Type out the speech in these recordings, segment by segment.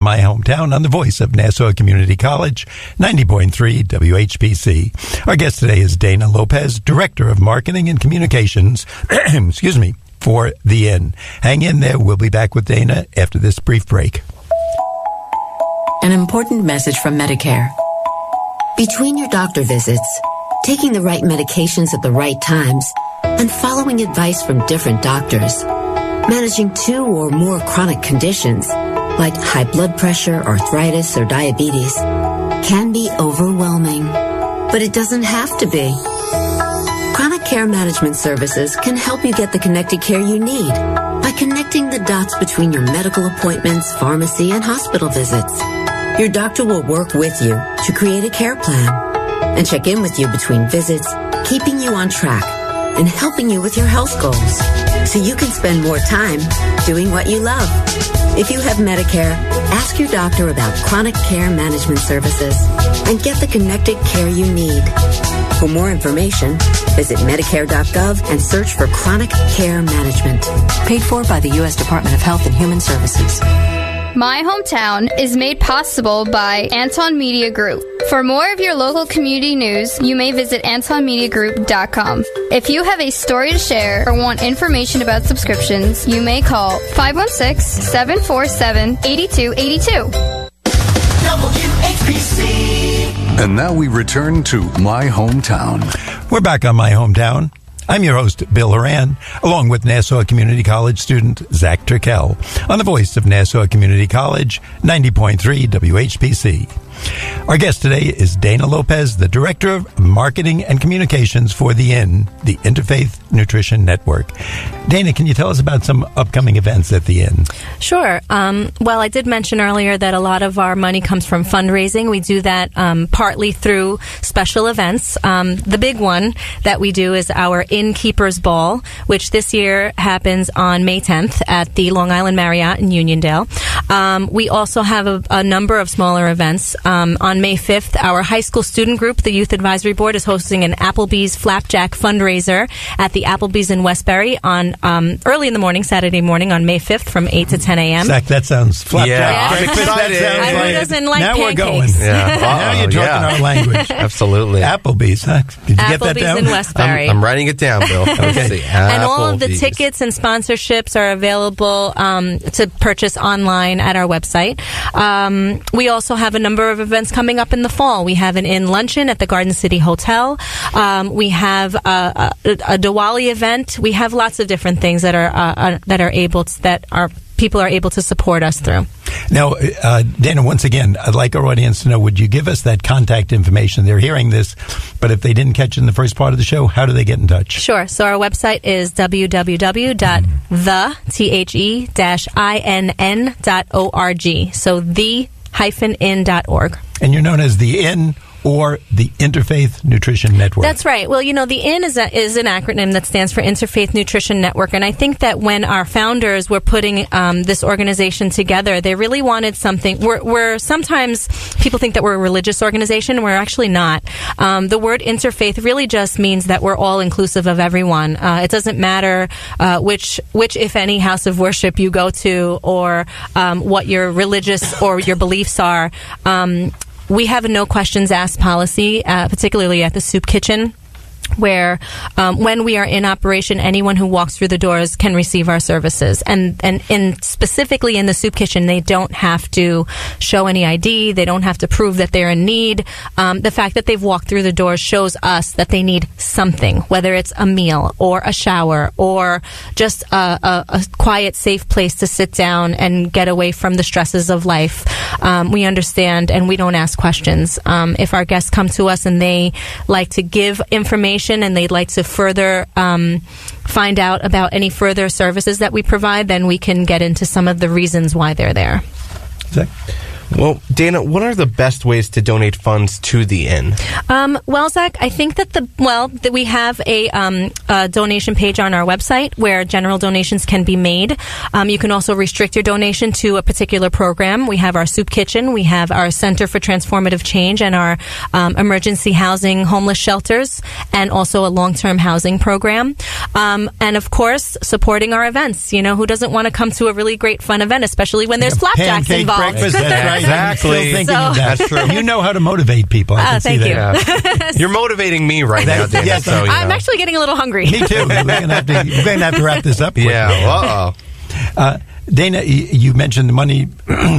My Hometown on the voice of Nassau Community College, 90.3 WHPC. Our guest today is Dana Lopez, Director of Marketing and Communications, excuse me, for The Inn. Hang in there. We'll be back with Dana after this brief break. An important message from Medicare. Between your doctor visits, taking the right medications at the right times, and following advice from different doctors, managing 2 or more chronic conditions like high blood pressure, arthritis, or diabetes can be overwhelming. But it doesn't have to be. Chronic Care Management Services can help you get the connected care you need by connecting the dots between your medical appointments, pharmacy, and hospital visits. Your doctor will work with you to create a care plan and check in with you between visits, keeping you on track and helping you with your health goals so you can spend more time doing what you love. If you have Medicare, ask your doctor about Chronic Care Management Services and get the connected care you need. For more information, visit Medicare.gov and search for Chronic Care Management. Paid for by the U.S. Department of Health and Human Services. My Hometown is made possible by Anton Media Group. For more of your local community news, you may visit AntonMediaGroup.com. If you have a story to share or want information about subscriptions, you may call 516-747-8282. WHPC. And now we return to My Hometown. We're back on My Hometown. I'm your host, Bill Horan, along with Nassau Community College student Zach Turkel, on the voice of Nassau Community College, 90.3 WHPC. Our guest today is Dana Lopez, the Director of Marketing and Communications for The Inn, the Interfaith Nutrition Network. Dana, can you tell us about some upcoming events at The Inn? Sure. Well, I did mention earlier that a lot of our money comes from fundraising. We do that partly through special events. The big one that we do is our Innkeepers Ball, which this year happens on May 10th at the Long Island Marriott in Uniondale. We also have a number of smaller events. On May 5th, our high school student group, the Youth Advisory Board, is hosting an Applebee's Flapjack fundraiser at the Applebee's in Westbury on early in the morning, Saturday morning on May 5th from 8 to 10 a.m. Zach, that sounds flapjack. Yeah, I'm excited. Who doesn't like now pancakes? We're going. Yeah. Now you're talking our language. Absolutely. Applebee's, huh? Did you get that Applebee's down? in Westbury. I'm writing it down, Bill. Okay. And all of the tickets and sponsorships are available to purchase online at our website. We also have a number of events coming up in the fall. We have an Inn luncheon at the Garden City Hotel. We have a Diwali event. We have lots of different things that people are able to support us through. Now, Dana, once again, I'd like our audience to know, would you give us that contact information? They're hearing this, but if they didn't catch it in the first part of the show, how do they get in touch? Sure. So our website is www.the-inn.org. So the-inn.org. And you're known as The Inn or the Interfaith Nutrition Network. That's right. Well, the Inn is an acronym that stands for Interfaith Nutrition Network. And I think that when our founders were putting this organization together, they really wanted something. We're sometimes people think that we're a religious organization. We're actually not. The word interfaith really just means that we're all inclusive of everyone. It doesn't matter which, if any, house of worship you go to or what your religious or your beliefs are. We have a no questions asked policy, particularly at the soup kitchen, where when we are in operation, anyone who walks through the doors can receive our services. And specifically in the soup kitchen, they don't have to show any ID. They don't have to prove that they're in need. The fact that they've walked through the doors shows us that they need something, whether it's a meal or a shower or just a quiet, safe place to sit down and get away from the stresses of life. We understand and we don't ask questions. If our guests come to us and they like to give information and they'd like to further find out about any further services that we provide, then we can get into some of the reasons why they're there. Zach? Well, Dana, what are the best ways to donate funds to the inn? Well, Zach, I think that we have a donation page on our website where general donations can be made. You can also restrict your donation to a particular program. We have our soup kitchen, we have our Center for Transformative Change, and our emergency housing homeless shelters, and also a long-term housing program. And of course, supporting our events. You know, who doesn't want to come to a really great fun event, especially when there's flapjacks pancake involved? Breakfast, that's right. Exactly. I'm still thinking of that. That's true. You know how to motivate people. I can thank see you. that. You're motivating me right now, Dana. Yes, so, you I'm know. actually getting a little hungry. Me too. We're going to have to wrap this up quickly. Yeah. Dana, you mentioned the money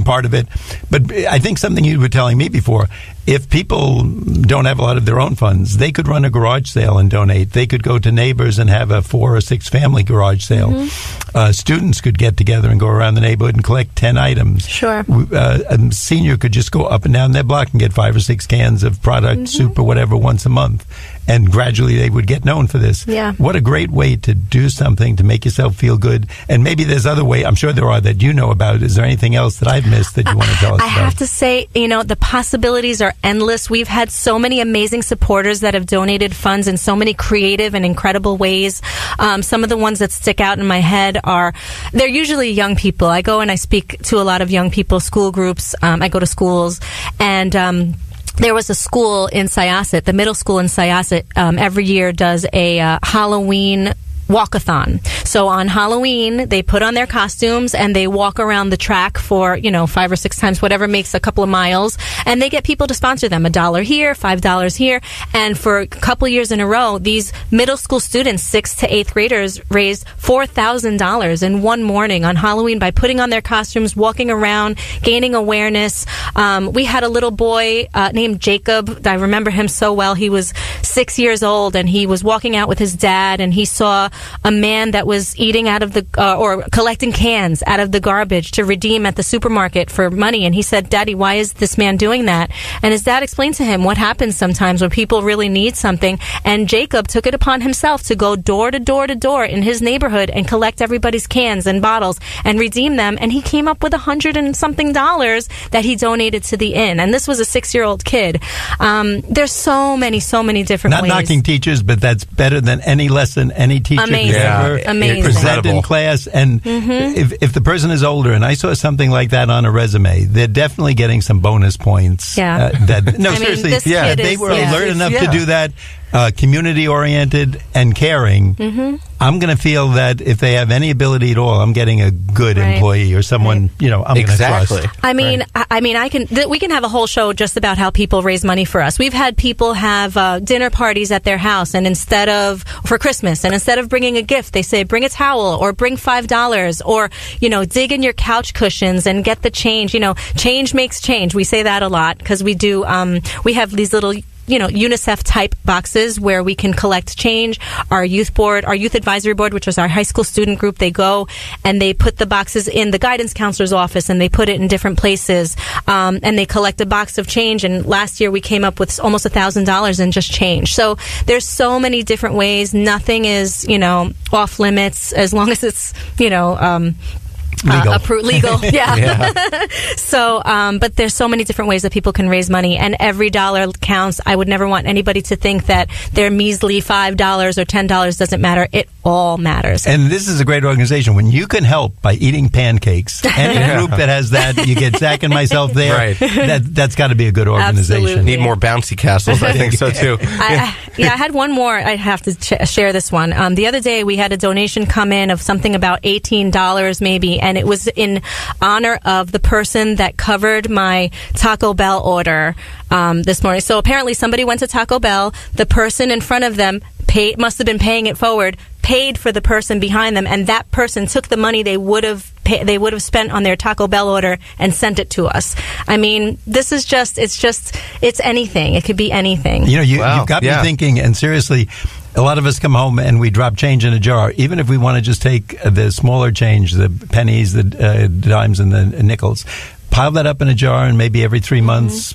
part of it, but I think something you were telling me before, if people don't have a lot of their own funds, they could run a garage sale and donate. They could go to neighbors and have a 4 or 6 family garage sale. Mm-hmm. Students could get together and go around the neighborhood and collect 10 items. Sure. A senior could just go up and down their block and get 5 or 6 cans of product, soup or whatever, once a month. And gradually they would get known for this. Yeah. What a great way to do something to make yourself feel good. And maybe there's other ways, I'm sure there are, that you know about. Is there anything else that I've missed that you want to tell us about? I have to say, you know, the possibilities are endless. We've had so many amazing supporters that have donated funds in so many creative and incredible ways. Some of the ones that stick out in my head they're usually young people. I go and I speak to a lot of young people, school groups. I go to schools, and there was a school in Syosset, the middle school in Syosset, every year does a Halloween walkathon. So on Halloween, they put on their costumes and they walk around the track for, 5 or 6 times, whatever makes a couple of miles, and they get people to sponsor them. $1 here, $5 here. And for a couple years in a row, these middle school students, 6th to 8th graders, raised $4,000 in one morning on Halloween by putting on their costumes, walking around, gaining awareness. We had a little boy named Jacob. I remember him so well. He was 6 years old, and he was walking out with his dad, and he saw a man that was eating out of the or collecting cans out of the garbage to redeem at the supermarket for money. And he said, "Daddy, why is this man doing that?" And his dad explained to him what happens sometimes when people really need something. And Jacob took it upon himself to go door to door to door in his neighborhood and collect everybody's cans and bottles and redeem them. And he came up with $100 and something that he donated to the inn. And this was a 6-year-old kid. There's so many different ways. Not knocking teachers, but that's better than any lesson any teacher Amazing. could ever Amazing. present in class. And if the person is older, and I saw something like that on a resume, they're definitely getting some bonus points. Yeah. Seriously, this kid they is, were alert enough to do that. Community-oriented and caring, I'm going to feel that if they have any ability at all, I'm getting a good employee or someone, I'm going to trust. We can have a whole show just about how people raise money for us. We've had people have dinner parties at their house, and for Christmas, and instead of bringing a gift, they say, bring a towel or bring $5 or, dig in your couch cushions and get the change. Change makes change. We say that a lot because we do, we have these little UNICEF type boxes where we can collect change. Our youth advisory board, which is our high school student group, they go and they put the boxes in the guidance counselor's office, and they put it in different places, and they collect a box of change. And last year we came up with almost $1,000 in just change. So there's so many different ways. Nothing is, off limits as long as it's, legal. Yeah. So, but there's so many different ways that people can raise money, and every dollar counts. I would never want anybody to think that their measly $5 or $10 doesn't matter. It all matters. And this is a great organization. When you can help by eating pancakes, any group that has that, you get Zach and myself there. Right. That's got to be a good organization. Absolutely. Need more bouncy castles. I think so too. I had one more. I have to share this one. The other day we had a donation come in of something about $18 maybe, and it was in honor of the person that covered my Taco Bell order this morning. So apparently somebody went to Taco Bell. The person in front of them must have been paying it forward, paid for the person behind them, and that person took the money they would have spent on their Taco Bell order and sent it to us. I mean, this is it's anything. It could be anything. You've got me thinking, and seriously, a lot of us come home and we drop change in a jar. Even if we want to just take the smaller change, the pennies, the dimes, and the nickels, pile that up in a jar, and maybe every 3 months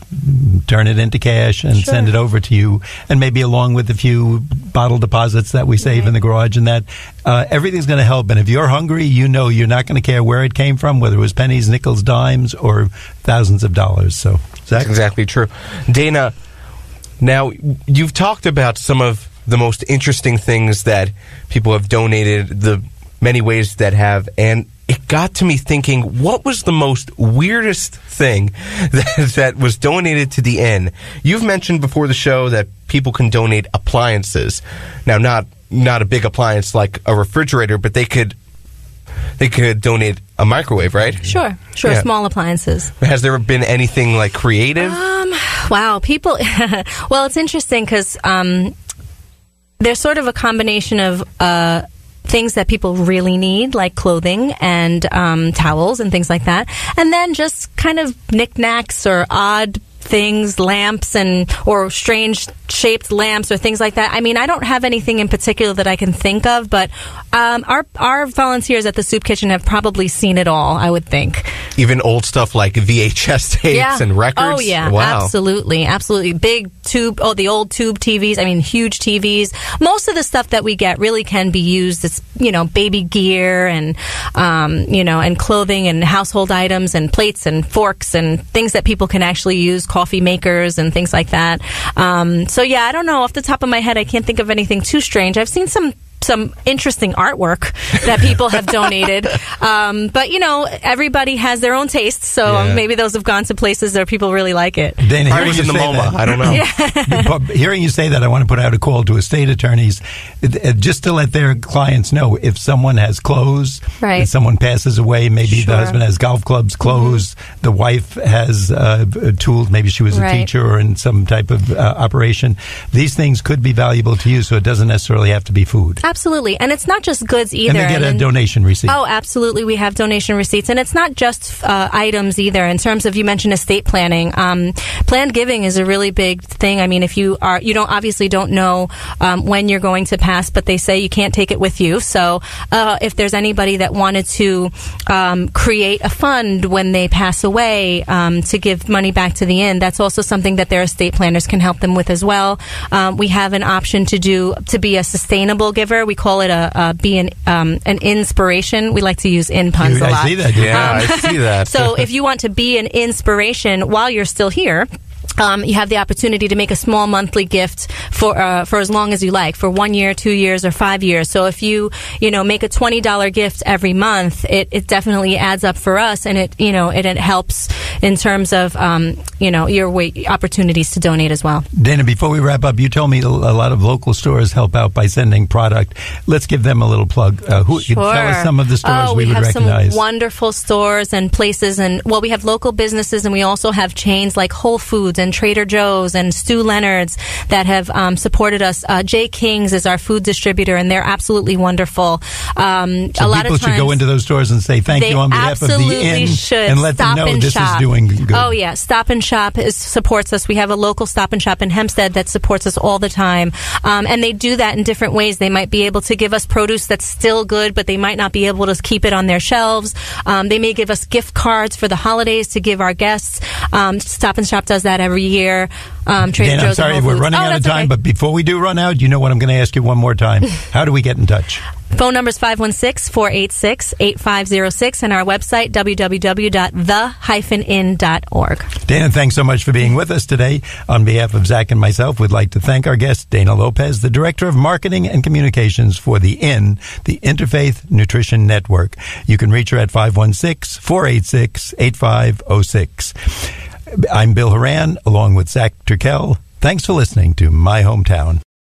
turn it into cash and send it over to you, and maybe along with a few bottle deposits that we save in the garage, and that everything's going to help. And if you're hungry, you know you're not going to care where it came from, whether it was pennies, nickels, dimes, or thousands of dollars. So that's exactly true. Dana, now you've talked about some of the most interesting things that people have donated, the many ways that have, and it got to me thinking, what was the most weirdest thing that was donated to the inn? You've mentioned before the show that people can donate appliances. Now, not a big appliance like a refrigerator, but they could donate a microwave, right? Sure, yeah. Small appliances. Has there been anything like creative? Wow, people. Well, it's interesting because there's sort of a combination of things that people really need, like clothing and towels and things like that, and then just kind of knickknacks or odd things, lamps or strange shaped lamps or things like that. I mean, I don't have anything in particular that I can think of, but our volunteers at the Soup Kitchen have probably seen it all, I would think. Even old stuff like VHS tapes and records? Oh, yeah. Wow. Absolutely. Big tube, the old tube TVs. I mean, huge TVs. Most of the stuff that we get really can be used. It's, baby gear and, and clothing and household items and plates and forks and things that people can actually use, coffee makers and things like that. So yeah, I don't know. Off the top of my head, I can't think of anything too strange. I've seen some interesting artwork that people have donated. But, everybody has their own tastes, so maybe those have gone to places where people really like it. Dana, hearing you in the MoMA, I don't know. Hearing you say that, I want to put out a call to estate attorneys just to let their clients know if someone has clothes, if someone passes away, maybe the husband has golf clubs, clothes, the wife has tools, maybe she was a teacher or in some type of operation. These things could be valuable to you, so it doesn't necessarily have to be food. Absolutely. And it's not just goods either. And they get a donation receipt. Oh, absolutely. We have donation receipts. And it's not just items either. In terms of, you mentioned estate planning. Planned giving is a really big thing. I mean, if you obviously don't know when you're going to pass, but they say you can't take it with you. So if there's anybody that wanted to create a fund when they pass away to give money back to the inn, that's also something that their estate planners can help them with as well. We have an option to be a sustainable giver. We call it an inspiration. We like to use in puns a lot. I see that. Yeah, I see that. So if you want to be an inspiration while you're still here, you have the opportunity to make a small monthly gift for as long as you like, for 1 year, 2 years, or 5 years. So if you make a $20 gift every month, it definitely adds up for us, and it helps in terms of your opportunities to donate as well. Dana, before we wrap up, you told me a lot of local stores help out by sending product. Let's give them a little plug. Sure. Tell us some of the stores we would recognize. We have some wonderful stores and places, and we have local businesses, and we also have chains like Whole Foods and Trader Joe's and Stu Leonard's that have supported us. J. King's is our food distributor, and they're absolutely wonderful. So a lot people of times, should go into those stores and say thank you on behalf of the inn and let them know this is doing good. Oh, yeah. Stop and Shop supports us. We have a local Stop and Shop in Hempstead that supports us all the time. And they do that in different ways. They might be able to give us produce that's still good, but they might not be able to keep it on their shelves. They may give us gift cards for the holidays to give our guests. Stop and Shop does that every year. Trader Dana, Joe's, I'm sorry, we're running out of time, but before we do run out, you know what I'm going to ask you one more time. How do we get in touch? Phone number is 516-486-8506 and our website, www.the-inn.org. Dana, thanks so much for being with us today. On behalf of Zach and myself, we'd like to thank our guest, Dana Lopez, the Director of Marketing and Communications for the INN, the Interfaith Nutrition Network. You can reach her at 516-486-8506. I'm Bill Horan, along with Zach Turkel. Thanks for listening to My Hometown.